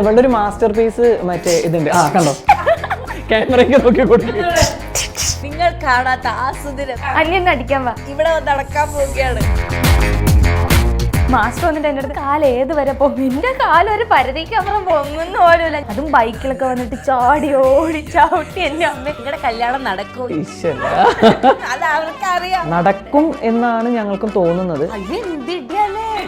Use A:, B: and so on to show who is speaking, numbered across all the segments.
A: ഇവളുടെ ഒരു master piece മറ്റേ ഇതുണ്ട്. ആ കണ്ടോ, ക്യാമറയൊക്കെ നോക്കി കൊടുക്കും.
B: നിങ്ങൾ കാണാത്ത ആ സുന്ദരം
C: അന്യനെ അടിക്കാൻ വാ.
B: ഇവിടെ വന്ന് നടക്കാൻ പോവുകയാണ്.
C: മാസ്റ്റർ വന്നിട്ട് എൻ്റെ അടുത്ത് കാല് ഏത് വരെ പോകും, എന്റെ കാല് ഒരു പരിധിക്ക് അപ്പുറം പൊങ്ങുന്ന പോലുമില്ല. അതും ബൈക്കിലൊക്കെ വന്നിട്ട് ചാടി ഓടി ചവിട്ടി എന്റെ അമ്മ.
B: നിങ്ങളുടെ കല്യാണം നടക്കും,
A: ഈശ്വരാ.
B: അത് അവർക്കറിയാം.
A: നടക്കും എന്നാണ് ഞങ്ങൾക്കും തോന്നുന്നത്.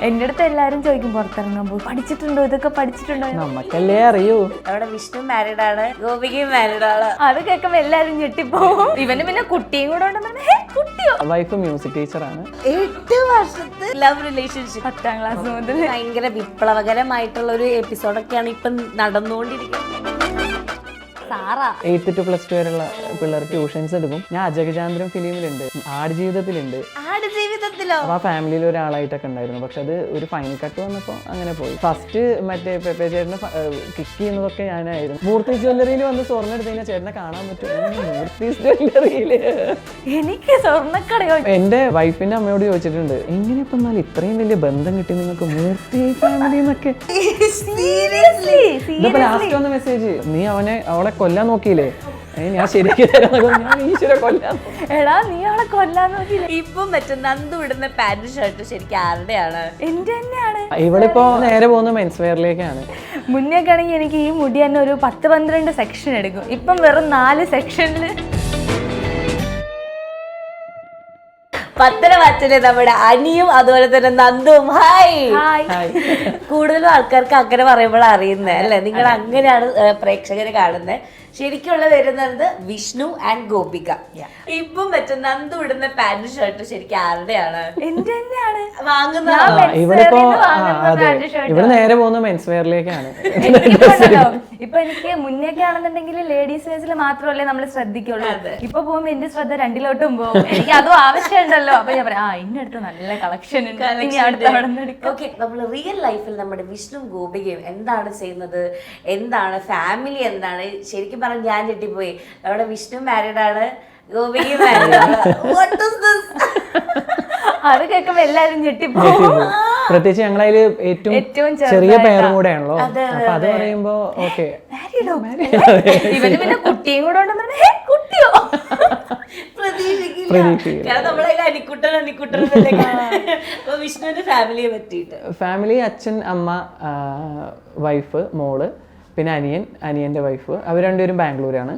C: എന്റെ അടുത്ത് എല്ലാരും ചോദിക്കും പുറത്തിറങ്ങാൻ പോകും, പഠിച്ചിട്ടുണ്ടോ, ഇതൊക്കെ പഠിച്ചിട്ടുണ്ടോ.
A: നമ്മക്കല്ലേ അറിയൂ.
B: അവിടെ വിഷ്ണു മാരീഡ് ആണ്, ഗോപികയും മാരീഡ് ആണ്.
C: അത് കേൾക്കുമ്പോ എല്ലാരും ഞെട്ടിപ്പോവും. ഇവന് പിന്നെ കുട്ടിയും കൂടെ ഉണ്ടെന്നാണ്. കുട്ടിയോ?
A: വൈഫ് മ്യൂസിക് ടീച്ചറാണ്.
B: 8 വർഷത്തെ ലവ് റിലേഷൻഷിപ്പ്
C: 10ാം ക്ലാസ് മുതൽ.
B: ഭയങ്കര വിപ്ലവകരമായിട്ടുള്ള ഒരു എപ്പിസോഡൊക്കെയാണ് ഇപ്പം നടന്നുകൊണ്ടിരിക്കുന്നത്. സാറാ
A: 8th to +2 വരെയുള്ള പിള്ളേർ ട്യൂഷൻസ് എടുക്കും. ഞാൻ അജഗജാന്തരം ഫിലിമിലുണ്ട്, ആടുജീവിതത്തിലുണ്ട്.
B: ജീവിതത്തിലോ
A: അപ്പൊ ആ ഫാമിലിയിൽ ഒരാളായിട്ടൊക്കെ ഉണ്ടായിരുന്നു. പക്ഷെ അത് ഒരു ഫൈനൽ കട്ട് വന്നപ്പോൾ അങ്ങനെ പോയി. ഫസ്റ്റ് മറ്റേ പെപ്പേ ചേട്ടനെ കിക്ക് ചെയ്യുന്നതൊക്കെ ഞാനായിരുന്നു. മൂർത്തി ജ്വല്ലറിയിൽ വന്ന് സ്വർണ്ണം എടുത്ത് കഴിഞ്ഞാൽ ചേട്ടനെ കാണാൻ പറ്റും. മൂർത്തി ജ്വല്ലറിയില്
C: എനിക്ക് സ്വർണ്ണക്കടയോ.
A: എന്റെ വൈഫിന്റെ അമ്മയോട് ചോദിച്ചിട്ടുണ്ട്, എങ്ങനെ ഇപ്പൊ എന്നാൽ ഇത്രയും വലിയ ബന്ധം കിട്ടി നിങ്ങൾക്ക് മൂർത്തി ഫാമിലി എന്നൊക്കെ. ഇതിപ്പോ ലാസ്റ്റ് വന്ന മെസ്സേജ്, നീ അവളെ കൊല്ലാൻ നോക്കിയില്ലേ, ഞാൻ ശരിയാക്കി തരാം. ഞാൻ ഈശ്വര കൊല്ലാൻ.
C: എടാ നീ അവളെ കൊല്ലാൻ നോക്കിയില്ലേ.
B: ഇപ്പം മറ്റേ നന്ദു ഇടുന്ന പാന്റ് ഷർട്ട് ശരിക്കും ആരുടെയാണ്?
C: എന്റെ തന്നെയാണ്.
A: ഇവളിപ്പോ നേരെ പോകുന്ന മെൻസ് വെയറിലേക്കാണ്.
C: മുന്നേക്കെ ആണെങ്കിൽ എനിക്ക് ഈ മുടി തന്നെ ഒരു 10-12 സെക്ഷൻ എടുക്കും. ഇപ്പം വെറും 4 സെക്ഷനില്.
B: പത്തനംതിട്ടയിലെ നമ്മുടെ അനിയും അതുപോലെ തന്നെ നന്ദുവും. ഹായ്.
C: ഹായ്.
B: കൂടുതലും ആൾക്കാർക്ക് അങ്ങനെ പറയുമ്പോൾ അറിയുന്നത് അല്ലേ, നിങ്ങൾ അങ്ങനെയാണ് പ്രേക്ഷകര് കാണുന്നത്. ശരിക്കുള്ള വരുന്നത് വിഷ്ണു ആൻഡ് ഗോപിക. ഇപ്പം മറ്റേ നന്ദു ഇടുന്ന പാന്റ് ഷർട്ട് ശരിക്കും ആരുടെയാണ്?
C: എന്റെ തന്നെയാണ്.
B: വാങ്ങുന്നതാണോ?
A: ഇവളിപ്പോ ഇവിടെ നേരെ പോകുന്ന മെൻസ് വെയറിലേക്കാണ്.
C: ഇപ്പൊ എനിക്ക് മുന്നേക്കെ ആണെന്നുണ്ടെങ്കിൽ ലേഡീസ് വേസിൽ മാത്രമല്ലേ നമ്മൾ ശ്രദ്ധിക്കുള്ളൂ. ഇപ്പൊ പോകുമ്പോ എന്റെ ശ്രദ്ധ 2ലോട്ടും പോകും. എനിക്ക് അതും ആവശ്യമുണ്ടല്ലോ. അപ്പൊ ഞാൻ പറയാം, ഇന്റെ അടുത്ത് നല്ല കളക്ഷൻ ഉണ്ട്.
B: ഓക്കെ, നമ്മൾ റിയൽ ലൈഫിൽ നമ്മുടെ വിഷ്ണു ഗോപികയും എന്താണ് ചെയ്യുന്നത്, എന്താണ് ഫാമിലി, എന്താണ് ശരിക്കും പറഞ്ഞാൽ ഞാൻ ഞെട്ടിപ്പോയി. നമ്മുടെ വിഷ്ണു മാരീഡ് ആണ്, ഗോപികയും മാരീഡ് ആണ്. What is this?
C: അത് കേൾക്കുമ്പോ എല്ലാരും ഞെട്ടിപ്പോവും.
A: പ്രത്യേകിച്ച് ഞങ്ങളതില് ഏറ്റവും ചെറിയ പേരും കൂടെ ആണല്ലോ. അപ്പൊ അത് പറയുമ്പോ ഓക്കെ,
C: ഇവന് പിന്നെ കുട്ടിയും കൂടെ ഉണ്ടെന്നാണ്. കുട്ടിയോ?
B: പ്രതീക്ഷിക്കില്ല. നമ്മളതിൽ അനിക്കുട്ടൻ വിഷ്ണുവിന്റെ ഫാമിലിയെ പറ്റിയിട്ട്.
A: ഫാമിലി അച്ഛൻ, അമ്മ, വൈഫ്, മോള്, പിന്നെ അനിയന്റെ വൈഫ്. അവർ രണ്ടുപേരും ബാംഗ്ലൂരാണ്.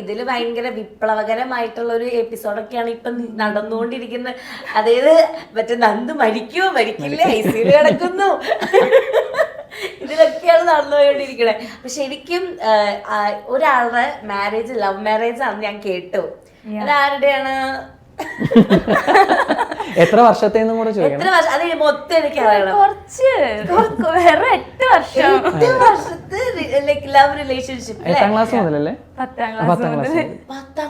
B: ഇതില് ഭയങ്കര വിപ്ലവകരമായിട്ടുള്ള ഒരു എപ്പിസോഡൊക്കെയാണ് ഇപ്പൊ നടന്നുകൊണ്ടിരിക്കുന്നത്. അതായത് മറ്റേ നന്ദു മരിക്കില്ല, ഐസിയിൽ കിടക്കുന്നു, ഇതിലൊക്കെയാണ് നടന്നുകൊണ്ടിരിക്കണത്. അപ്പൊ ശരിക്കും ഒരാളുടെ മാരേജ് ലവ് മാരേജ് ആണ് ഞാൻ കേട്ടു. അതാരുടെയാണ്?
A: എത്ര വർഷത്തേന്നും കൂടെ ചോദിക്കണം.
B: എത്ര വർഷം? അത് മൊത്തം എനിക്ക് അറിയണം.
C: വേറെ 8 വർഷം.
B: 8 വർഷത്തെ ലവ് റിലേഷൻഷിപ്പ്.
A: 8ാം ക്ലാസ് മുതലല്ലേ?
C: 10ാം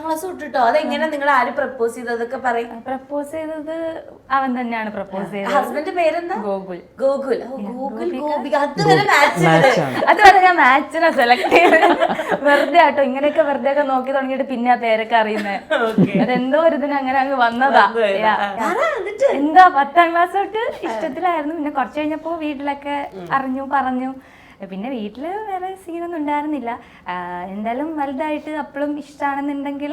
B: ക്ലാസ് തൊട്ടിട്ടോ? അതെങ്ങനെ നിങ്ങൾ ആര് പ്രപ്പോസ് ചെയ്തതൊക്കെ പറയും?
C: പ്രപ്പോസ് ചെയ്തത് അവൻ തന്നെയാണ് പ്രപ്പോസ് ചെയ്തത്.
B: ഹസ്ബൻഡ് പേരെന്താ? ഗോകുൽ. ഗോപിക.
C: അതുവരെ ഞാൻ മാച്ചിനെ സെലക്ട് ചെയ്ത് വെറുതെ ആട്ടോ, ഇങ്ങനെയൊക്കെ വെറുതെ ഒക്കെ നോക്കി തുടങ്ങിയിട്ട് പിന്നെ ആ പേരൊക്കെ അറിയുന്നത്. അതെന്തോ ഒരു ഇതിന് അങ്ങനെ അങ്ങ് വന്നതാ. എന്താ 10ാം ക്ലാസ് തൊട്ട് ഇഷ്ടത്തിലായിരുന്നു. പിന്നെ കുറച്ച് കഴിഞ്ഞപ്പോ വീട്ടിലൊക്കെ അറിഞ്ഞു, പറഞ്ഞു. പിന്നെ വീട്ടില് വേറെ സീനൊന്നും ഉണ്ടായിരുന്നില്ല. എന്തായാലും വലുതായിട്ട് അപ്പോഴും ഇഷ്ടമാണെന്നുണ്ടെങ്കിൽ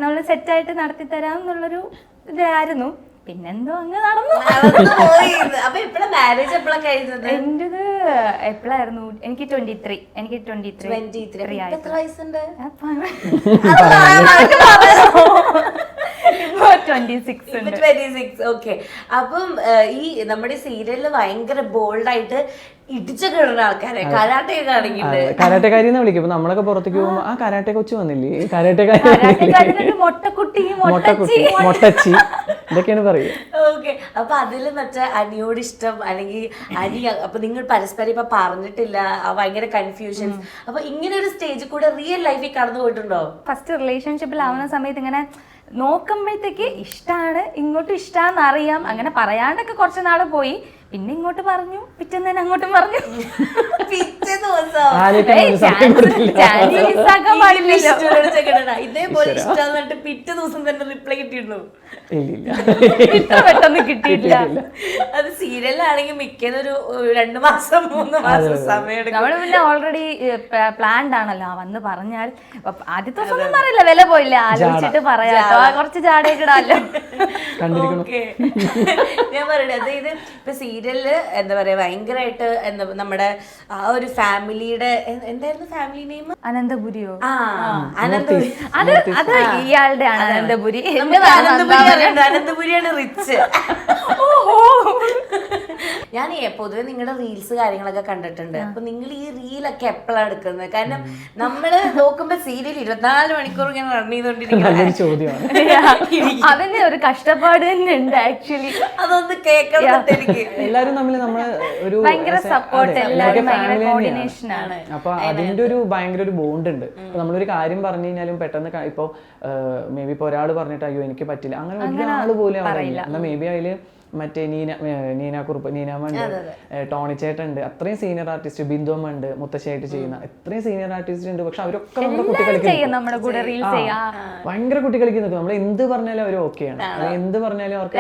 C: നമ്മൾ സെറ്റായിട്ട് നടത്തി തരാം എന്നുള്ളൊരു ഇതായിരുന്നു. പിന്നെന്തോ അങ്ങ് നടന്നു. എന്റേത് എപ്പോഴായിരുന്നു? എനിക്ക് 23. എനിക്ക് 23
B: എത്ര വയസ്സുണ്ട്?
C: 26.
B: ഓക്കെ. അപ്പം ഈ നമ്മുടെ സീരിയലില് ഭയങ്കര ബോൾഡായിട്ട് ഇടിച്ചൊക്കെ ഇടുന്ന ആൾക്കാരെ കരാട്ടയൊക്കെ ആണെങ്കില്
A: കരാട്ടക്കാരിന്ന് വിളിക്കും. ഇപ്പൊ നമ്മളൊക്കെ പുറത്തേക്ക് പോകുമ്പോ ആ കരാട്ടെ കൊച്ചു വന്നില്ലേ, മൊട്ടച്ചി ഇതൊക്കെയാണ് പറയുക.
B: ഓക്കെ. അപ്പൊ അതില് മറ്റേ അനിയോട് ഇഷ്ടം, അല്ലെങ്കിൽ അനി, അപ്പൊ നിങ്ങൾ പരസ്പരം ഇപ്പൊ പറഞ്ഞിട്ടില്ല, ഭയങ്കര കൺഫ്യൂഷൻസ്. അപ്പൊ ഇങ്ങനെ ഒരു സ്റ്റേജിൽ കൂടെ റിയൽ ലൈഫിൽ കടന്നു പോയിട്ടുണ്ടോ?
C: ഫസ്റ്റ് റിലേഷൻഷിപ്പിലാവുന്ന സമയത്ത് ഇങ്ങനെ നോക്കുമ്പോഴത്തേക്ക് ഇഷ്ടമാണ്, ഇങ്ങോട്ടും ഇഷ്ടമാണെന്ന് അറിയാം. അങ്ങനെ പറയാണ്ടൊക്കെ കുറച്ച് നാള് പോയി. പിന്നെ ഇങ്ങോട്ട് പറഞ്ഞു, പിറ്റേന്ന് തന്നെ അങ്ങോട്ടും പറഞ്ഞു.
B: പിറ്റേ ദിവസം
A: ആലോചിക്കാൻ ഒരു സമയം കൊടുത്തില്ല.
C: ചാൻസ് മിസ്സാക്കാൻ പാടില്ലല്ലോ.
B: വിഷ്ണുവിനോട് ചോദിക്കണ്ട, ഇതേപോലെ ഇഷ്ടം എന്നിട്ട് പിറ്റേ ദിവസം തന്നെ റിപ്ലൈ കിട്ടിയിരുന്നു.
A: ഇല്ല
C: ഇത്ര പെട്ടെന്ന് കിട്ടിയിട്ടില്ല.
B: അത് സീരിയലാണെങ്കിൽ മിക്കതൊരു 2 മാസം 3 മാസം സമയം എടുക്കും.
C: നമ്മള് പിന്നെ ഓൾറെഡി പ്ലാൻഡ് ആണല്ലോ. വന്ന് പറഞ്ഞാൽ ആദ്യത്തെ ദിവസം ഒന്നും പറയില്ല, വില പോയില്ല, ആലോചിച്ചിട്ട് പറയാട്ടോ, കുറച്ച് ജാടയൊക്കെ ഇടാല്ലോ.
B: ഓക്കേ. ഞാൻ പറയട്ടെ, അതായത് ഇപ്പൊ സീരിയലില് എന്താ പറയാ ഭയങ്കരമായിട്ട് എന്താ നമ്മുടെ ആ ഒരു ഫാമിലിയുടെ എന്തായിരുന്നു ഫാമിലി നെയിം?
C: അനന്തപുരിയോ?
B: ആ അനന്തപുരി.
C: അത് ഇയാളുടെ ആണ് അനന്തപുരി.
B: അനന്തപുരിയാണ് റിച്ച്. ഞാൻ പൊതുവെ നിങ്ങളുടെ റീൽസ് കാര്യങ്ങളൊക്കെ കണ്ടിട്ടുണ്ട്. അപ്പൊ നിങ്ങൾ ഈ റീലൊക്കെ എപ്പോഴാണ് എടുക്കുന്നത്? കാരണം നമ്മള് നോക്കുമ്പോ സീരിയൽ 24 മണിക്കൂർ ഇങ്ങനെ റൺ ചെയ്തോണ്ടിരിക്കുന്നത്.
A: ചോദ്യമാണ്.
C: അതിന്റെ ഒരു കഷ്ടപ്പാട് തന്നെ ഉണ്ട് ആക്ച്വലി.
B: അതൊന്ന് കേൾക്കണം എനിക്ക്.
A: എല്ലാരും തമ്മിൽ നമ്മള് ഒരു
C: ഭയങ്കര സപ്പോർട്ട്, എല്ലാവരും ഭയങ്കര കോർഡിനേഷൻ ആണ്.
A: അപ്പൊ അതിന്റെ ഒരു ഭയങ്കര ഒരു ബോണ്ട് ഉണ്ട്. നമ്മളൊരു കാര്യം പറഞ്ഞു കഴിഞ്ഞാലും പെട്ടെന്ന് ഇപ്പൊ മേ ബി ഇപ്പൊ ഒരാൾ പറഞ്ഞിട്ട് അയ്യോ എനിക്ക് പറ്റില്ല, അങ്ങനെ ഒരാൾ പോലും പറയില്ല. എന്നാ മേ ബി അതില് മറ്റേ നീനാക്കുറുപ്പ്, നീനാമുണ്ട്, ടോണി ചേട്ടുണ്ട്, അത്രയും സീനിയർ ആർട്ടിസ്റ്റ്, ബിന്ദുമ്മ ഉണ്ട് മുത്തശ്ശിയായിട്ട് ചെയ്യുന്ന, എത്രയും സീനിയർ ആർട്ടിസ്റ്റ് ഉണ്ട്. പക്ഷെ അവരൊക്കെ നമ്മുടെ കുട്ടി കളിക്കും, ഭയങ്കര കുട്ടി കളിക്കുന്നു. നമ്മൾ എന്ത് പറഞ്ഞാലും അവർ ഓക്കെയാണ്, എന്ത് പറഞ്ഞാലും അവർക്ക്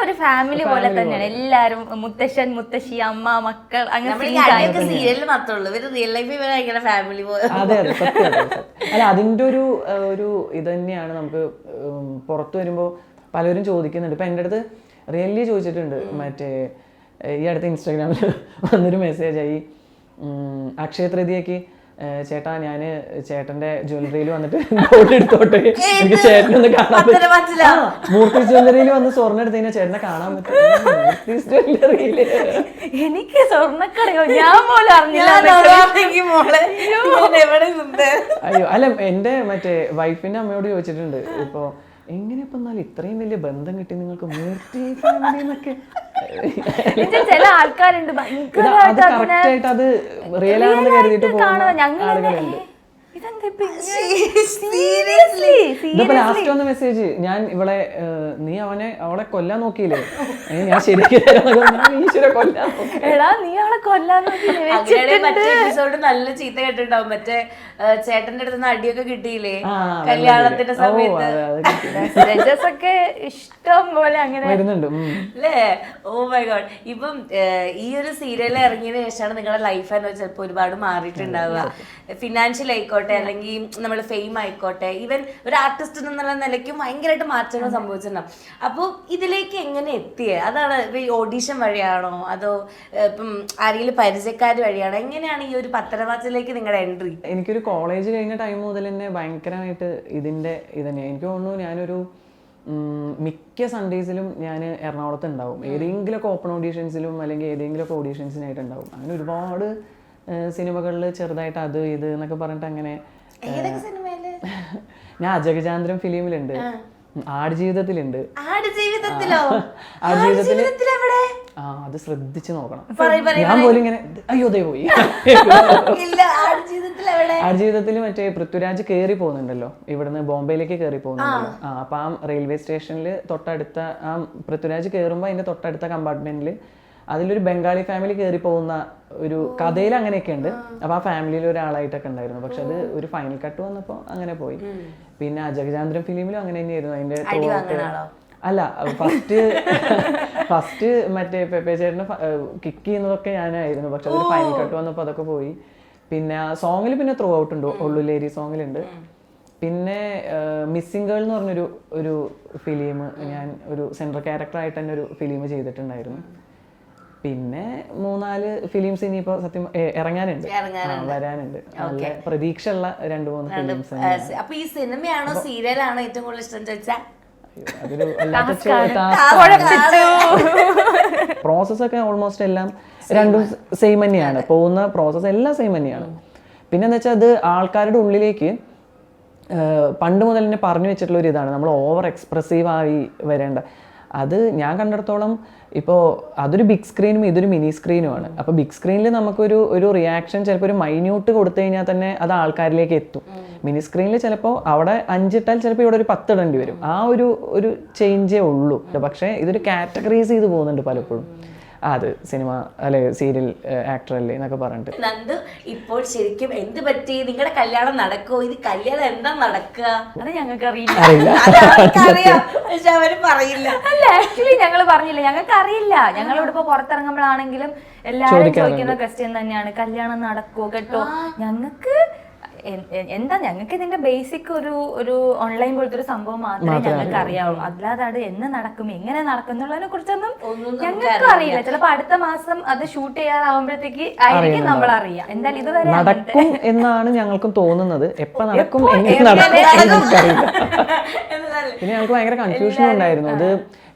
C: ഒരു ഫാമിലി പോലെ തന്നെയാണ് എല്ലാരും. മുത്തശ്ശൻ, മുത്തശ്ശി, അമ്മ, മക്കൾ, അങ്ങനെ
B: സീരിയലിൽ മാത്രമേ ഉള്ളൂ. ഇവര് റിയൽ ലൈഫിൽ ഫാമിലി പോലെ.
A: അതെ അതെ സത്യം. അല്ല അതിന്റെ ഒരു ഇത് തന്നെയാണ് നമുക്ക് പുറത്തു വരുമ്പോ പലരും ചോദിക്കുന്നുണ്ട്. ഇപ്പൊ എൻ്റെ അടുത്ത് റിയലി ചോദിച്ചിട്ടുണ്ട്. മറ്റേ ഈ അടുത്ത ഇൻസ്റ്റാഗ്രാമിൽ വന്നൊരു മെസ്സേജായി, അക്ഷയ തൃതീയക്ക് ചേട്ടാ ഞാൻ ചേട്ടന്റെ ജ്വല്ലറിയിൽ വന്നിട്ട് ഗോൾഡ് എടുത്തോട്ടെ, എനിക്ക് ചേട്ടനൊന്ന് കാണാൻ പറ്റും. മൂർത്തി ജ്വല്ലറിയിൽ വന്ന് സ്വർണ്ണം എടുത്തു കഴിഞ്ഞാൽ ചേട്ടനെ കാണാൻ പറ്റും. മൂർത്തി ജ്വല്ലറിയില്
C: എനിക്ക് സ്വർണ്ണക്കടയോ ഞാൻ പോലും അറിഞ്ഞില്ല.
A: അയ്യോ അല്ല, എന്റെ മറ്റേ വൈഫിന്റെ അമ്മയോട് ചോദിച്ചിട്ടുണ്ട്, ഇപ്പൊ എങ്ങനെ ഇപ്പൊ എന്നാലും ഇത്രയും വലിയ ബന്ധം കിട്ടി നിങ്ങൾക്ക് മൂർത്തി ഫാമിലി എന്നൊക്കെ.
C: ചില ആൾക്കാരുണ്ട്
A: അത് കറക്റ്റ് ആയിട്ട് അത് റിയൽ ആണെന്ന് കരുതിയിട്ട് പോകുന്ന ആളുകളുണ്ട്. ഇതിപ്പോ ലാസ്റ്റ് വന്ന മെസ്സേജ്, ഞാൻ ഇവളെ നീ അവളെ കൊല്ലാൻ നോക്കിയില്ലേ, ഞാൻ ശരിക്കും ഈശ്വര കൊല്ലാൻ
B: എപ്പിസോഡ് നല്ല ചീത്ത കേട്ടിട്ടുണ്ടാവും. മറ്റേ ചേട്ടന്റെ അടുത്ത് അടിയൊക്കെ കിട്ടിയില്ലേ കല്യാണത്തിന്റെ സമയത്ത്,
C: ഒക്കെ ഇഷ്ടം പോലെ അങ്ങനെ
A: വരുന്നുണ്ട്
B: അല്ലേ? Oh my god. ഇപ്പം ഈ ഒരു സീരിയൽ ഇറങ്ങിയതിനു ശേഷമാണ് നിങ്ങളുടെ ലൈഫ് എന്ന് ചിലപ്പോൾ ഒരുപാട് മാറിയിട്ടുണ്ടാവുക. ഫിനാൻഷ്യൽ ആയിക്കോട്ടെ, അല്ലെങ്കിൽ നമ്മൾ ഫെയിം ആയിക്കോട്ടെ, ഈവൻ ഒരു ആർട്ടിസ്റ്റ് എന്നുള്ള നിലയ്ക്കും ഭയങ്കരമായിട്ട് മാറ്റങ്ങൾ സംഭവിച്ചിട്ടുണ്ടാവും. അപ്പോൾ ഇതിലേക്ക് എങ്ങനെ എത്തിയേ? അതാണ് ഈ ഓഡീഷൻ വഴിയാണോ അതോ ഇപ്പം ആരെങ്കിലും പരിചയക്കാർ വഴിയാണോ? എങ്ങനെയാണ് ഈ ഒരു പത്തനംതിട്ടയിലേക്ക് നിങ്ങളുടെ എൻട്രി?
A: എനിക്കൊരു കോളേജ് കഴിഞ്ഞ ടൈം മുതൽ തന്നെ ഭയങ്കരമായിട്ട് ഇതിന്റെ ഇതന്നെ. എനിക്ക് തോന്നുന്നു ഞാനൊരു മിക്ക സൺഡേസിലും ഞാൻ എറണാകുളത്ത് ഉണ്ടാവും, ഏതെങ്കിലുമൊക്കെ ഓപ്പൺ ഓഡീഷൻസിലും അല്ലെങ്കിൽ ഏതെങ്കിലുമൊക്കെ ഓഡീഷൻസിനായിട്ട് ഉണ്ടാവും. അങ്ങനെ ഒരുപാട് സിനിമകളിൽ ചെറുതായിട്ട് അത് ഇത് എന്നൊക്കെ പറഞ്ഞിട്ട് അങ്ങനെ. ഞാൻ അജഗജാന്തരം ഫിലിമിലുണ്ട്, ആടുജീവിതത്തിലുണ്ട്. അത് ശ്രദ്ധിച്ച് നോക്കണം. ഞാൻ പോലും ഇങ്ങനെ അയ്യോ ദേ പോയി. ആടുജീവിതത്തിൽ മറ്റേ പൃഥ്വിരാജ് കയറി പോകുന്നുണ്ടല്ലോ, ഇവിടുന്ന് ബോംബെയിലേക്ക് കയറി പോകുന്നുണ്ടല്ലോ. അപ്പൊ ആ റെയിൽവേ സ്റ്റേഷനിൽ തൊട്ടടുത്ത ആ പൃഥ്വിരാജ് കയറുമ്പോൾ അതിന്റെ തൊട്ടടുത്ത കമ്പാർട്ട്മെന്റിൽ അതിലൊരു ബംഗാളി ഫാമിലി കയറി പോകുന്ന ഒരു കഥയിൽ അങ്ങനെയൊക്കെ ഉണ്ട്. അപ്പൊ ആ ഫാമിലിയിൽ ഒരാളായിട്ടൊക്കെ ഉണ്ടായിരുന്നു. പക്ഷെ അത് ഒരു ഫൈനൽ കട്ട് വന്നപ്പോ അങ്ങനെ പോയി. പിന്നെ അജഗജാന്തരം ഫിലിമിലും അങ്ങനെ തന്നെയായിരുന്നു. അതിന്റെ അല്ല ഫസ്റ്റ് മറ്റേ പെപ്പേ ചേട്ടന് കിക്ക് ചെയ്യുന്നതൊക്കെ ഞാനായിരുന്നു. പക്ഷെ അതൊരു ഫൈനൽ കട്ട് വന്നപ്പോൾ അതൊക്കെ പോയി. പിന്നെ സോങ്ങിൽ പിന്നെ ത്രൂ ഔട്ട് ഉണ്ട്, ഉള്ളുലേരി സോങ്ങിലുണ്ട്. പിന്നെ മിസ്സിംഗ് ഗേൾ എന്ന് പറഞ്ഞൊരു ഫിലിം ഞാൻ ഒരു സെൻട്രൽ ക്യാരക്ടറായിട്ട് തന്നെ ഒരു ഫിലിം ചെയ്തിട്ടുണ്ടായിരുന്നു. പിന്നെ 3-4 ഫിലിംസ് ഇനിയിപ്പോ സത്യം ഇറങ്ങാനുണ്ട്, വരാനുണ്ട്. നല്ല പ്രതീക്ഷയുള്ള 2-3 ഫിലിംസ്.
B: അപ്പൊ ഈ സിനിമയാണോ സീരിയലാണോ ഏറ്റവും കൂടുതൽ ഇഷ്ടം ചോദിച്ചാൽ?
A: അതൊരു പ്രോസസ് ഒക്കെ ഓൾമോസ്റ്റ് എല്ലാം രണ്ടും സെയിം തന്നെയാണ്, പോകുന്ന പ്രോസസ്സ് എല്ലാം സെയിം തന്നെയാണ്. പിന്നെ എന്താ വെച്ചാൽ അത് ആൾക്കാരുടെ ഉള്ളിലേക്ക് പണ്ട് മുതൽ തന്നെ പറഞ്ഞു വെച്ചിട്ടുള്ള ഒരു ഇതാണ്, നമ്മൾ ഓവർ എക്സ്പ്രസീവ് ആയി വരേണ്ട. അത് ഞാൻ കണ്ടിടത്തോളം ഇപ്പോൾ അതൊരു ബിഗ് സ്ക്രീനും ഇതൊരു മിനി സ്ക്രീനുമാണ്. അപ്പോൾ ബിഗ് സ്ക്രീനിൽ നമുക്കൊരു റിയാക്ഷൻ ചിലപ്പോൾ ഒരു മൈന്യൂട്ട് കൊടുത്തു കഴിഞ്ഞാൽ തന്നെ അത് ആൾക്കാരിലേക്ക് എത്തും. മിനി സ്ക്രീനിൽ ചിലപ്പോൾ അവിടെ 5 ഇട്ടാൽ ചിലപ്പോൾ ഇവിടെ ഒരു 10 ഇടേണ്ടി വരും. ആ ഒരു ചേഞ്ചേ ഉള്ളൂ. പക്ഷേ ഇതൊരു കാറ്റഗറൈസ് ചെയ്ത് പോകുന്നുണ്ട് പലപ്പോഴും. അത് സിനിമ അല്ലെ സീരിയൽ ആക്ടർ അല്ലേ എന്നൊക്കെ പറഞ്ഞിട്ട്.
B: നന്ദു ഇപ്പോൾ ശരിക്കും എന്ത് പറ്റി, നിങ്ങളുടെ കല്യാണം നടക്കുമോ, ഇത് കല്യാണം എന്താ നടക്കുക?
C: അത് ഞങ്ങൾക്ക് അറിയില്ല.
B: അറിയാം പക്ഷെ അവര് പറയില്ല.
C: അല്ല ആക്ച്വലി ഞങ്ങൾ പറഞ്ഞില്ല, ഞങ്ങൾക്ക് അറിയില്ല. ഞങ്ങളിവിടെ ഇപ്പൊ പുറത്തിറങ്ങുമ്പോഴാണെങ്കിലും എല്ലാവരും ചോദിക്കുന്ന ക്വസ്റ്റ്യൻ തന്നെയാണ്, കല്യാണം നടക്കുമോ കേട്ടോ. ഞങ്ങൾക്ക് എന്താ, ഞങ്ങൾക്ക് ഇതിന്റെ ബേസിക് ഒരു ഓൺലൈൻ പോലത്തെ ഒരു സംഭവം മാത്രമേ ഞങ്ങൾക്ക് അറിയാവൂ. അല്ലാതെ അത് എന്ന് നടക്കും എങ്ങനെ നടക്കും എന്നുള്ളതിനെ കുറിച്ചൊന്നും ഞങ്ങൾക്ക് അറിയില്ല. ചിലപ്പോ അടുത്ത മാസം അത് ഷൂട്ട് ചെയ്യാറാവുമ്പോഴത്തേക്ക് ആയിരിക്കും നമ്മൾ അറിയാം. എന്തായാലും ഇതുവരെ
A: നടക്കും എന്നാണ് ഞങ്ങൾക്കും തോന്നുന്നത്. എപ്പോ നടക്കും എങ്ങനെ നടക്കും എനിക്കറിയില്ല. പിന്നെ ഞങ്ങൾക്ക് ഭയങ്കര കൺഫ്യൂഷൻ ഉണ്ടായിരുന്നു. അത്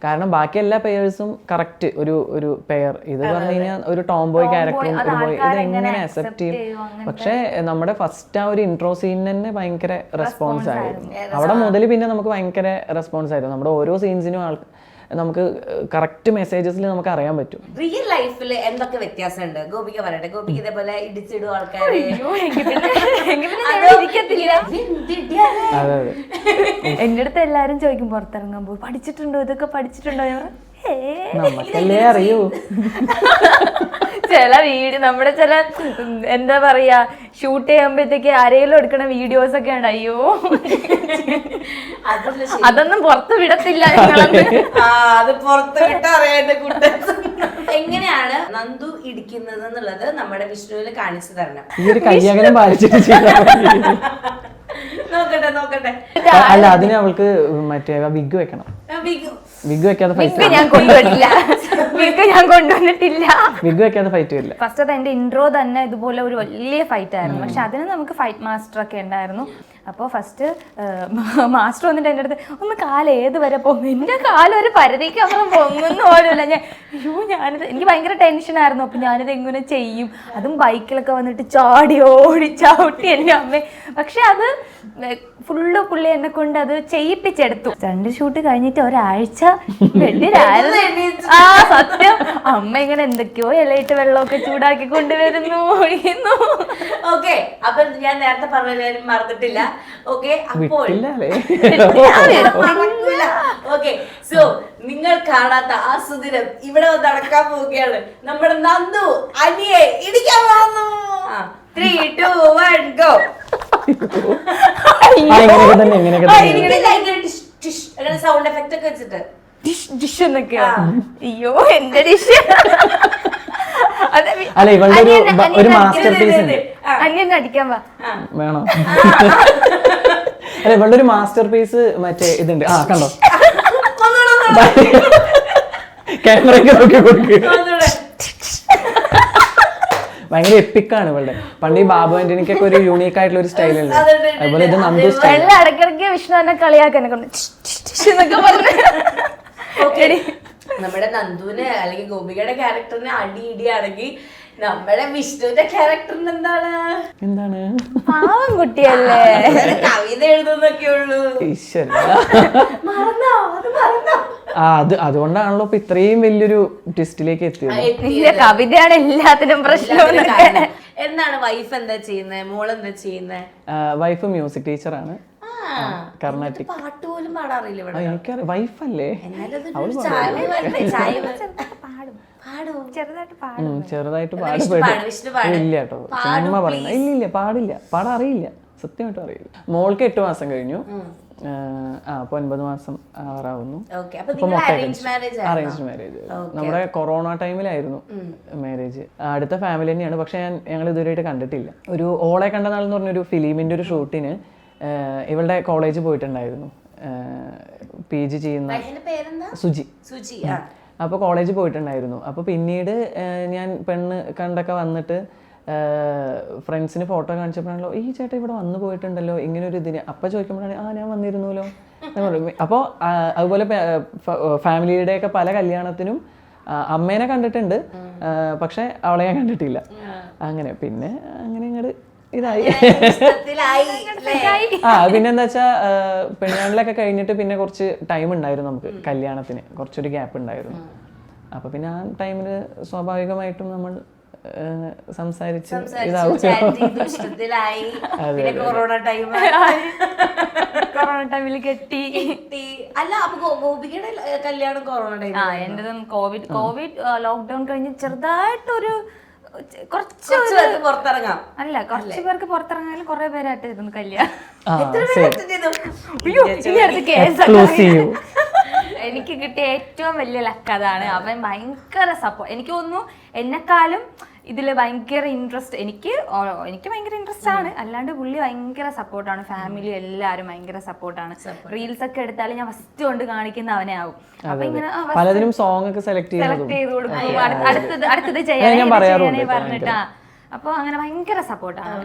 A: കാരണം ബാക്കി എല്ലാ പേഴ്സും കറക്റ്റ് ഒരു പെയർ, ഇത് പറഞ്ഞു കഴിഞ്ഞാൽ ഒരു ടോംബോയ് ക്യാരക്ടറും ഒരു ബോയ്, ഇത് എങ്ങനെ അക്സെപ്റ്റ് ചെയ്യും? പക്ഷെ നമ്മുടെ ഫസ്റ്റ് ആ ഒരു ഇൻട്രോ സീൻ തന്നെ ഭയങ്കര റെസ്പോൺസ് ആയിരുന്നു. അവിടെ മുതൽ പിന്നെ നമുക്ക് ഭയങ്കര റെസ്പോൺസ് ആയിരുന്നു. നമ്മുടെ ഓരോ സീൻസിനും നമുക്ക് കറക്റ്റ് മെസ്സേജസിൽ നമുക്ക് അറിയാൻ പറ്റും.
B: റിയൽ ലൈഫിൽ എന്തൊക്കെ വ്യത്യാസമുണ്ട് ഗോപിക പറയട്ടെ. ഗോപിക ഇതേപോലെ ഇടിച്ചിടും ആൾക്കാരെ?
A: അതെ അതെ.
C: എന്റെ അടുത്ത് എല്ലാരും ചോദിക്കും പുറത്തിറങ്ങാൻ പോയി പഠിച്ചിട്ടുണ്ടോ, ഇതൊക്കെ പഠിച്ചിട്ടുണ്ടോ?
A: നമുക്കല്ലേ അറിയൂ.
C: ചില വീഡിയോ നമ്മുടെ ചില എന്താ പറയാ ഷൂട്ട് ചെയ്യുമ്പോഴത്തേക്ക് ആരെങ്കിലും എടുക്കണ വീഡിയോസ് ഒക്കെ ഉണ്ട്. അയ്യോ അതൊന്നും പുറത്ത് വിടത്തില്ല.
B: അത് പുറത്ത് വിട്ടറിയാണ്ട് കൂട്ട. എങ്ങനെയാണ് നന്ദു ഇടിക്കുന്നത് എന്നുള്ളത് നമ്മുടെ വിഷ്ണുവിന് കാണിച്ചു തരണം.
A: ഈ ഒരു കയ്യകലം പാലിച്ചിട്ട്
B: നോക്കട്ടെ.
A: അല്ല, അതിന് അവൾക്ക് മറ്റേ വിഗ് വെക്കണം. വിഗ് വെക്കാതെ ഫൈറ്റ്
C: ഞാൻ കൊണ്ടുവന്നിട്ടില്ല.
A: വിഗ് വെക്കാതെ ഫൈറ്റ് വരില്ല.
C: ഫസ്റ്റ് അത് എന്റെ ഇൻട്രോ തന്നെ ഇതുപോലെ ഒരു വലിയ ഫൈറ്റ് ആയിരുന്നു. പക്ഷെ അതിന് നമുക്ക് ഫൈറ്റ് മാസ്റ്റർ ഒക്കെ ഉണ്ടായിരുന്നു. അപ്പോൾ ഫസ്റ്റ് മാസ്റ്റർ വന്നിട്ട് എൻ്റെ അടുത്ത് ഒന്ന് കാല് ഏത് വരെ പോകും, എൻ്റെ കാലൊരു പരിധിക്ക് അപ്പുറം പൊങ്ങുന്ന പോലുമില്ല. ഞാനിത് എനിക്ക് ഭയങ്കര ടെൻഷനായിരുന്നു. അപ്പം ഞാനിത് എങ്ങനെ ചെയ്യും, അതും ബൈക്കിലൊക്കെ വന്നിട്ട് ചാടി ഓടി ചവിട്ടി എൻ്റെ അമ്മ. പക്ഷെ അത് ഫുള്ള് പുള്ളി എന്നെ കൊണ്ട് അത് ചെയ്യിപ്പിച്ചെടുത്തു. 2 ഷൂട്ട് കഴിഞ്ഞിട്ട് ഒരാഴ്ച വെള്ളിലായിരുന്നു. ആ സത്യം, അമ്മ ഇങ്ങനെ എന്തൊക്കെയോ ഇലയിട്ട് വെള്ളമൊക്കെ ചൂടാക്കി കൊണ്ടുവരുന്നു, ഒഴിയുന്നു.
B: ഓക്കെ, അപ്പൊ ഞാൻ നേരത്തെ പറഞ്ഞ മറന്നിട്ടില്ല. ഓക്കെ, അപ്പോൾ ഓക്കെ, സോ നിങ്ങൾ കാണാത്ത ആ സുദിനം ഇവിടെ നടക്കാൻ പോവുകയാണ്. നമ്മുടെ നന്ദു അനിയെ ഇടിക്കാൻ പോകുന്നു. 3, 2, 1 ഗോ. സൗണ്ട് എഫക്റ്റ് ഒക്കെ വെച്ചിട്ട്
C: ഡിഷ് എന്നൊക്കെയോ. അയ്യോ എന്റെ ഡിഷ്.
A: അല്ല, ഇവളുടെ ഒരു മാസ്റ്റർ പീസ് ഉണ്ട്.
C: അന്യൻ അടിക്കാൻ
A: വേണോ? അല്ല, ഇവളുടെ ഒരു മാസ്റ്റർ പീസ് മറ്റേ ഇതുണ്ട്. ആ കണ്ടോ, ക്യാമറയ്ക്ക് നോക്കി കൊടുക്കുക. ഭയങ്കര എപ്പിക്കാണ് ഇവളുടെ. പണ്ട് ഈ ബാബു ആന്റണിക്കൊക്കെ ഒരു യൂണീക്ക് ആയിട്ടുള്ള ഒരു സ്റ്റൈൽ ഉണ്ട്. അതുപോലെ ഇത് നന്ദു സ്റ്റൈൽ.
C: ഇടയ്ക്കിടയ്ക്ക് വിഷ്ണു എന്നെ കളിയാക്കാൻ
B: നമ്മുടെ നന്ദുവിന് അല്ലെങ്കിൽ ഗോപികയുടെ ക്യാരക്ടറിന് അടി ഇടിയാണെങ്കിൽ നമ്മുടെ വിഷ്ണുവിന്റെ ക്യാരക്ടറിന് എന്താണ്
C: പാവം കുട്ടിയല്ലേ,
B: കവിത എഴുതുന്നൊക്കെ ഉള്ളൂ.
A: അതുകൊണ്ടാണല്ലോ ഇപ്പൊ ഇത്രയും വലിയൊരു ട്വിസ്റ്റിലേക്ക് എത്തിയത്.
C: കവിതയാണ് എല്ലാത്തിനും പ്രശ്നം.
B: എന്താണ് വൈഫ് എന്താ ചെയ്യുന്നത്, മോൾ എന്താ ചെയ്യുന്നത്?
A: വൈഫ് മ്യൂസിക് ടീച്ചറാണ്, കർണാട്ടിക്.
B: പാട്ട് പോലും പാടാറില്ല ഇവിടെ.
A: എനിക്കറിയാം, വൈഫല്ലേ. ചെറുതായിട്ട് പാടപ്പെടും. ഇല്ല കേട്ടോ, ചുമ്മാ പറഞ്ഞ. ഇല്ല, പാടറിയില്ല, സത്യമായിട്ടും അറിയില്ല. മോൾക്ക് 8 മാസം കഴിഞ്ഞു. അപ്പൊ 9 മാസം ആറാവുന്നു. Arranged marriage. നമ്മുടെ കൊറോണ ടൈമിലായിരുന്നു മാരേജ്. അടുത്ത ഫാമിലി തന്നെയാണ്. പക്ഷെ ഞങ്ങൾ ഇതുവരെയായിട്ട് കണ്ടിട്ടില്ല. ഒരു ഓളെ കണ്ട നാൾ എന്ന് പറഞ്ഞൊരു ഫിലിമിന്റെ ഒരു ഷൂട്ടിന് ഇവളുടെ കോളേജ് പോയിട്ടുണ്ടായിരുന്നു. PG ചെയ്യുന്ന സുജി. അപ്പോൾ കോളേജ് പോയിട്ടുണ്ടായിരുന്നു. അപ്പോൾ പിന്നീട് ഞാൻ പെണ്ണ് കണ്ടൊക്കെ വന്നിട്ട് ഫ്രണ്ട്സിന് ഫോട്ടോ കാണിച്ചപ്പോഴാണല്ലോ ഈ ചേട്ടൻ ഇവിടെ വന്നു പോയിട്ടുണ്ടല്ലോ ഇങ്ങനെ ഒരു ഇതിന്. അപ്പം ചോദിക്കുമ്പോഴാണ് ഞാൻ വന്നിരുന്നല്ലോ. അപ്പോൾ അതുപോലെ ഫാമിലിയുടെയൊക്കെ പല കല്യാണത്തിനും അമ്മേനെ കണ്ടിട്ടുണ്ട്, പക്ഷെ അവളെ ഞാൻ കണ്ടിട്ടില്ല. അങ്ങനെ ഇങ്ങോട്ട് ഇതായി. പിന്നെന്താ വെച്ചാ പെണ്ണുകളിലൊക്കെ കഴിഞ്ഞിട്ട് പിന്നെ കുറച്ച് ടൈം ഉണ്ടായിരുന്നു നമുക്ക് കല്യാണത്തിന്, കുറച്ചൊരു ഗ്യാപ്പ് ഉണ്ടായിരുന്നു. അപ്പൊ പിന്നെ ആ ടൈമില് സ്വാഭാവികമായിട്ടും നമ്മൾ സംസാരിച്ച്
B: ഇഷ്ടത്തിലായി. പിന്നെ കൊറോണ ടൈം
C: കൊറോണ ടൈമിൽ കെട്ടി.
B: അല്ല അപ്പൊ ഗോപികയുടെ കല്യാണം കൊറോണ ടൈം?
C: എന്റേതും കോവിഡ് ലോക്ക്ഡൌൺ കഴിഞ്ഞ് ചെറുതായിട്ടൊരു കുറച്ച്
B: പേർക്ക് പുറത്തിറങ്ങാം.
C: അല്ല കുറച്ച് പേർക്ക് പുറത്തിറങ്ങാനും കുറെ പേരായിട്ടായിരുന്നു കല്യാണം. എനിക്ക് കിട്ടിയ ഏറ്റവും വലിയ ലക്ക് അതാണ്. അവൻ ഭയങ്കര സപ്പോർട്ട്. എനിക്ക് തോന്നുന്നു എന്നെക്കാളും ഇതിൽ ഭയങ്കര ഇൻട്രസ്റ്റ് എനിക്ക് ഭയങ്കര ഇൻട്രസ്റ്റ് ആണ്. അല്ലാണ്ട് പുള്ളി ഭയങ്കര സപ്പോർട്ടാണ്. ഫാമിലി എല്ലാവരും ഭയങ്കര സപ്പോർട്ടാണ്. റീൽസ് ഒക്കെ എടുത്താലും ഞാൻ ഫസ്റ്റ് കൊണ്ട് കാണിക്കുന്ന അവനെ ആവും. അപ്പൊ ഇങ്ങനെ
A: പലതിനും സോങ് ഒക്കെ സെലക്ട്
C: ചെയ്ത് കൊടുക്കും. അടുത്തത് ചെയ്യാനേ പറഞ്ഞിട്ടാ. അപ്പൊ അങ്ങനെ ഭയങ്കര സപ്പോർട്ടാണ്.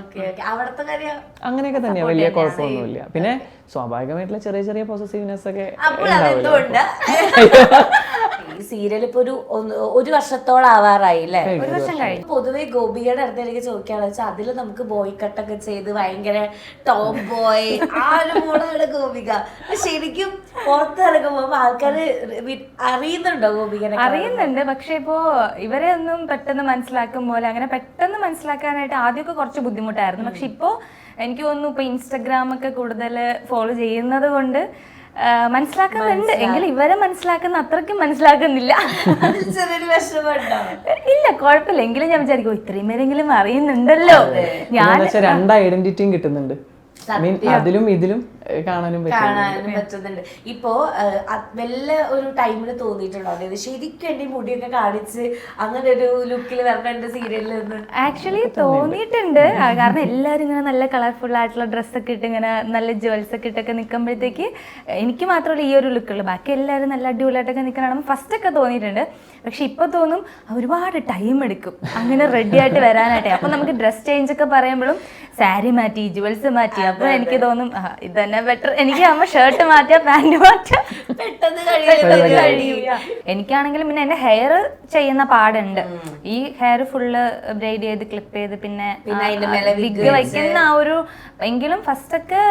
B: അവിടത്തെ കാര്യം
A: അങ്ങനെയൊക്കെ തന്നെയാ, വലിയ കുഴപ്പമൊന്നുമില്ല. പിന്നെ സ്വാഭാവികമായിട്ടുള്ള ചെറിയ ചെറിയ പൊസസീവ്നെസ് ഒക്കെ
B: ഈ സീരിയൽ ഇപ്പൊ ഒരു വർഷത്തോളം ആവാറായി അല്ലേ?
C: ഒരു വർഷം കഴിഞ്ഞു.
B: പൊതുവെ ഗോപികയുടെ അടുത്തേക്ക് ചോദിക്കാന്ന് വെച്ചാൽ അതില് നമുക്ക് ബോയ് കട്ടൊക്കെ ചെയ്ത് ഭയങ്കര ടോപ്പ് ബോയ് ആ ഒരു മൂടാണ് ഗോപിക. ശരിക്കും പുറത്തിറങ്ങുമ്പോ ആൾക്കാര് അറിയുന്നുണ്ടോ ഗോപികനെ?
C: അറിയുന്നുണ്ട്. പക്ഷെ ഇപ്പോ ഇവരെ ഒന്നും പെട്ടെന്ന് മനസ്സിലാക്കും പോലെ അങ്ങനെ പെട്ടെന്ന് മനസ്സിലാക്കാനായിട്ട് ആദ്യമൊക്കെ കുറച്ച് ബുദ്ധിമുട്ടായിരുന്നു. പക്ഷെ ഇപ്പോ എനിക്ക് തോന്നുന്നു ഇപ്പൊ ഇൻസ്റ്റഗ്രാം ഒക്കെ കൂടുതൽ ഫോളോ ചെയ്യുന്നത് കൊണ്ട് മനസ്സിലാക്കുന്നുണ്ട്. എങ്കിലും ഇവരെ മനസ്സിലാക്കുന്ന അത്രയ്ക്കും മനസ്സിലാക്കുന്നില്ല. ഇല്ല കുഴപ്പമില്ല. എങ്കിലും ഞാൻ വിചാരിക്കും ഇത്രയും പേരെങ്കിലും അറിയുന്നുണ്ടല്ലോ. ഞാൻ
A: രണ്ട് ഐഡന്റിറ്റിയും കിട്ടുന്നുണ്ട്. അതിലും ഇതിലും കാണാനും
B: പറ്റുന്നുണ്ട്. ഇപ്പോ വല്ല ഒരു ടൈമില് തോന്നിയിട്ടുണ്ടോ അതായത് ശരിക്കും എന്റെ മുടിയൊക്കെ കാണിച്ച് അങ്ങനെ ഒരു ലുക്കിൽ വരേണ്ട സീരിയലിൽ നിന്ന്?
C: ആക്ച്വലി തോന്നിയിട്ടുണ്ട്. കാരണം എല്ലാവരും ഇങ്ങനെ നല്ല കളർഫുൾ ആയിട്ടുള്ള ഡ്രസ്സൊക്കെ ഇട്ട് ഇങ്ങനെ നല്ല ജ്വൽസ് ഒക്കെ ഇട്ടൊക്കെ നിൽക്കുമ്പോഴത്തേക്ക് എനിക്ക് മാത്രമല്ല ഈ ഒരു ലുക്കുള്ളൂ. ബാക്കി എല്ലാവരും നല്ല അടിപൊളിയായിട്ടൊക്കെ നിൽക്കണം ഫസ്റ്റ് ഒക്കെ തോന്നിയിട്ടുണ്ട്. പക്ഷെ ഇപ്പൊ തോന്നും ഒരുപാട് ടൈം എടുക്കും അങ്ങനെ റെഡി ആയിട്ട് വരാനായിട്ട്. അപ്പൊ നമുക്ക് ഡ്രസ് ചേഞ്ച് ഒക്കെ പറയുമ്പോഴും സാരി മാറ്റി ജ്വൽസ് മാറ്റി. അപ്പൊ എനിക്ക് തോന്നും ഇത് തന്നെ ബെറ്റർ. എനിക്ക് ആകുമ്പോ ഷർട്ട് മാറ്റിയ പാന്റ് മാറ്റിയ പെട്ടെന്ന് കഴിയും. എനിക്കാണെങ്കിലും പിന്നെ എന്റെ ഹെയർ ചെയ്യുന്ന പാടുണ്ട്. ഈ ഹെയർ ഫുള്ള് ബ്രൈഡ് ചെയ്ത് ക്ലിപ്പ് ചെയ്ത് പിന്നെ വിഗ് വയ്ക്കുന്ന ആ ഒരു എങ്കിലും ഫസ്റ്റ് ഒക്കെ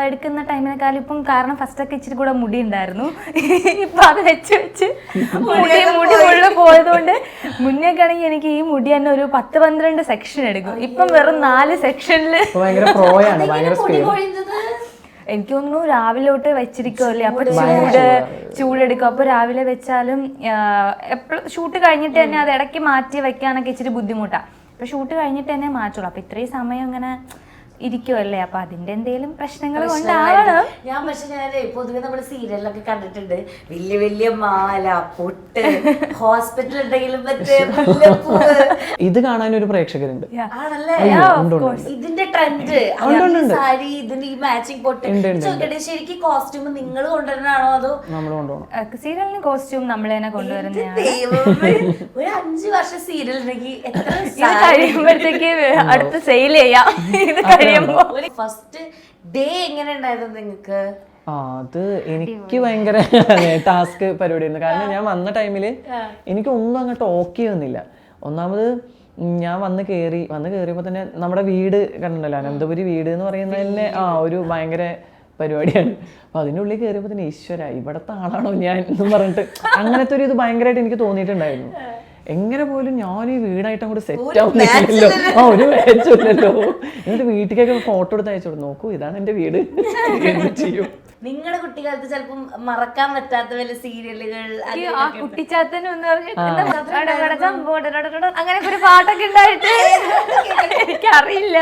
C: എടുക്കുന്ന ടൈമിനെക്കാളും ഇപ്പം കാരണം ഫസ്റ്റ് ഒക്കെ ഇച്ചിരി കൂടെ മുടി ഉണ്ടായിരുന്നു. ഇപ്പൊ അത് വെച്ച് മുടി മുഴുവൻ പോയതുകൊണ്ട് മുന്നേക്കെ ആണെങ്കിൽ എനിക്ക് ഈ മുടി തന്നെ ഒരു 10-12 സെക്ഷൻ എടുക്കും. ഇപ്പം വെറും 4 സെക്ഷനില് എനിക്ക് തോന്നുന്നു രാവിലെ തൊട്ട് വെച്ചിരിക്കുമല്ലേ. അപ്പൊ ചൂടെടുക്കും. അപ്പൊ രാവിലെ വെച്ചാലും എപ്പോഴും ഷൂട്ട് കഴിഞ്ഞിട്ട് തന്നെ അത് ഇടയ്ക്ക് മാറ്റി വെക്കാനൊക്കെ ഇച്ചിരി ബുദ്ധിമുട്ടാണ്. അപ്പൊ ഷൂട്ട് കഴിഞ്ഞിട്ട് തന്നെ മാറ്റുള്ളൂ. അപ്പൊ ഇത്രയും സമയം ഇങ്ങനെ ഇരിക്കുമല്ലേ. അപ്പൊ അതിന്റെ എന്തെങ്കിലും പ്രശ്നങ്ങൾ കൊണ്ടാവണം.
B: ഞാൻ പൊതുവെ നമ്മള് സീരിയലൊക്കെ കണ്ടിട്ടുണ്ട് വലിയ വലിയ മാല പൊട്ട് ഹോസ്പിറ്റൽ ഉണ്ടെങ്കിലും
A: ഇത് കാണാൻ ഒരു പ്രേക്ഷകരുണ്ട്.
B: ആണല്ലേ? ഇതിന്റെ ട്രെൻഡ് സാരി ഇതിന്റെ ഈ മാച്ചിങ് പൊട്ട് ചോദിക്കട്ടെ, ശരിക്കും കോസ്റ്റ്യൂം നിങ്ങൾ കൊണ്ടുവരണാണോ അതോ
A: നമ്മൾ കൊണ്ടുപോകണം?
C: സീരിയലിന് കോസ്റ്റ്യൂം നമ്മൾ തന്നെ കൊണ്ടുവരുന്നതാണ്.
B: ഒരു 5 വർഷം സീരിയൽ ഉണ്ടെങ്കിൽ എത്ര
C: കഴിയുമ്പോഴത്തേക്ക് അടുത്ത് സെയിൽ ചെയ്യാം. ഇത്
B: ഫസ്റ്റ് ഡേ എങ്ങനെ ഉണ്ടായിരുന്നു നിങ്ങൾക്ക്?
A: അത് എനിക്ക് ഭയങ്കര ടാസ്ക് പരിപാടിയായിരുന്നു. കാരണം ഞാൻ വന്ന ടൈമില് എനിക്ക് ഒന്നും അങ്ങോട്ട് ഓക്കെ ഒന്നുമില്ല. ഒന്നാമത് ഞാൻ വന്ന് കയറിയപ്പോ തന്നെ നമ്മുടെ വീട് കണ്ടല്ലോ, അനന്തപുരി വീട് എന്ന് പറയുന്നത് തന്നെ ഒരു ഭയങ്കര പരിപാടിയാണ്. അപ്പൊ അതിനുള്ളിൽ കയറിയപ്പോ തന്നെ ഈശ്വര ഇവിടത്തെ ആളാണോ ഞാൻ എന്നും പറഞ്ഞിട്ട് അങ്ങനത്തെ ഒരു ഇത് ഭയങ്കരമായിട്ട് എനിക്ക് തോന്നിയിട്ടുണ്ടായിരുന്നു. എങ്ങനെ പോലും ഞാൻ ഈ വീടായിട്ട് അങ്ങോട്ട് സെറ്റ് ആവുന്നില്ലല്ലോ, ഒരു മാച്ചില്ലല്ലോ. എന്നിട്ട് വീട്ടിലേക്കൊക്കെ ഫോട്ടോ എടുത്ത് അയച്ചോളൂ, നോക്കൂ ഇതാണ് എന്റെ വീട്. ചെയ്യും
B: നിങ്ങളുടെ കുട്ടിക്കാലത്ത് ചിലപ്പം മറക്കാൻ പറ്റാത്ത വല്ല സീരിയലുകൾ?
C: കുട്ടിച്ചാത്തനും അങ്ങനെ ഒരു പാട്ടൊക്കെ ഉണ്ടായിട്ട് എനിക്കറിയില്ല.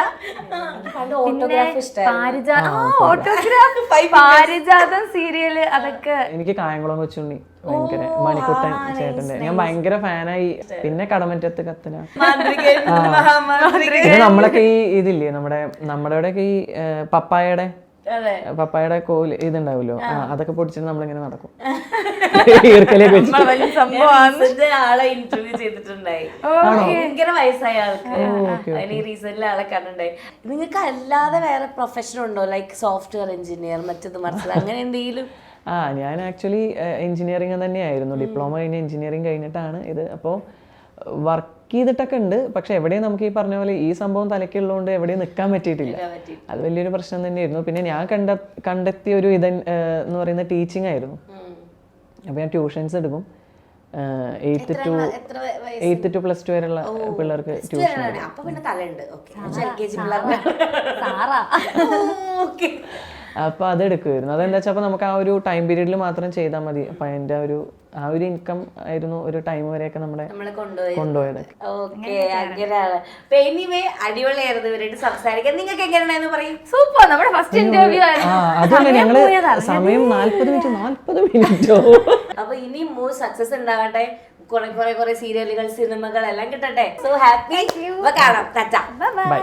C: ഓട്ടോഗ്രാഫ് പാരിജാതം സീരിയല് അതൊക്കെ
A: എനിക്ക് കായംകുളം കൊച്ചുണ്ണി ഭയങ്കര മണിക്കുട്ടൻ ചേട്ടന്റെ ഞാൻ ഭയങ്കര ഫാനായി. പിന്നെ കടമറ്റത്ത് കത്തന. നമ്മളൊക്കെ ഈ ഇതില്ലേ നമ്മുടെ ഈ പപ്പായയുടെ കോല് ഇതുണ്ടാവുമല്ലോ, അതൊക്കെ പൊടിച്ചിട്ട് നമ്മളിങ്ങനെ നടക്കും.
B: ആളെ ഇന്റർവ്യൂ ചെയ്തിട്ടുണ്ടായി. ഭയങ്കര വയസ്സായ ആൾക്ക് റീസെന്റ് ആളെ കണ്ടിട്ടുണ്ടായി. നിങ്ങൾക്ക് അല്ലാതെ വേറെ പ്രൊഫഷൻ ഉണ്ടോ? ലൈക്ക് സോഫ്റ്റ്വെയർ എഞ്ചിനീയർ മറ്റത് മറിച്ചത് അങ്ങനെ എന്തെങ്കിലും?
A: ഞാൻ ആക്ച്വലി എഞ്ചിനീയറിംഗ് തന്നെയായിരുന്നു. ഡിപ്ലോമ കഴിഞ്ഞ് എഞ്ചിനീയറിംഗ് കഴിഞ്ഞിട്ടാണ് ഇത്. അപ്പോൾ വർക്ക് ചെയ്തിട്ടൊക്കെ ഉണ്ട്. പക്ഷെ എവിടെയും നമുക്ക് ഈ പറഞ്ഞ പോലെ ഈ സംഭവം തലയ്ക്കുള്ളതുകൊണ്ട് എവിടെയും നിൽക്കാൻ പറ്റിയിട്ടില്ല. അത് വലിയൊരു പ്രശ്നം തന്നെയായിരുന്നു. പിന്നെ ഞാൻ കണ്ടെത്തിയ ഒരു എന്ന് പറയുന്ന ടീച്ചിങ് ആയിരുന്നു. അപ്പോൾ ഞാൻ ട്യൂഷൻസ് എടുക്കും. 8th to
B: എത്ര
A: 8th to +2 വരെയുള്ള പിള്ളേർക്ക് ട്യൂഷൻ.
B: അപ്പൊ പിന്നെ തലയുണ്ട്. LKG പിള്ളേർക്ക്
C: സാറാ
B: ഓക്കെ.
A: അപ്പോൾ അത് എടുക്കുമായിരുന്നു. അതെന്താ വെച്ചാൽ അപ്പോൾ നമുക്ക് ആ ഒരു ടൈം പീരീഡിൽ മാത്രം ചെയ്താൽ മതി. അപ്പോൾ അതിൻ്റെ ആ ഒരു ഇൻകം ആയിരുന്നു ഒരു ടൈം വരെയൊക്കെ നമ്മളെ കൊണ്ടുപോയത്.
B: ഓക്കെ, അങ്ങനെയാണ്. എനിവേ അടിപൊളിയായിരുന്നു ഇവരായിട്ട് സംസാരിക്കാൻ. നിങ്ങൾക്ക് എങ്ങനെയാണെന്ന് പറയും.
C: സൂപ്പർ, നമ്മുടെ ഫസ്റ്റ് ഇന്റർവ്യൂ ആയിരുന്നു.
A: അതുപോലെ ഞങ്ങള് സമയം 40 മിനിറ്റോ.
B: അപ്പൊ ഇനി മോർ സക്സസ് ഉണ്ടാകട്ടെ, കുറെ സീരിയലുകൾ, സിനിമകൾ എല്ലാം കിട്ടട്ടെ. So happy. കാണാം. ടാറ്റ.
A: ബൈ.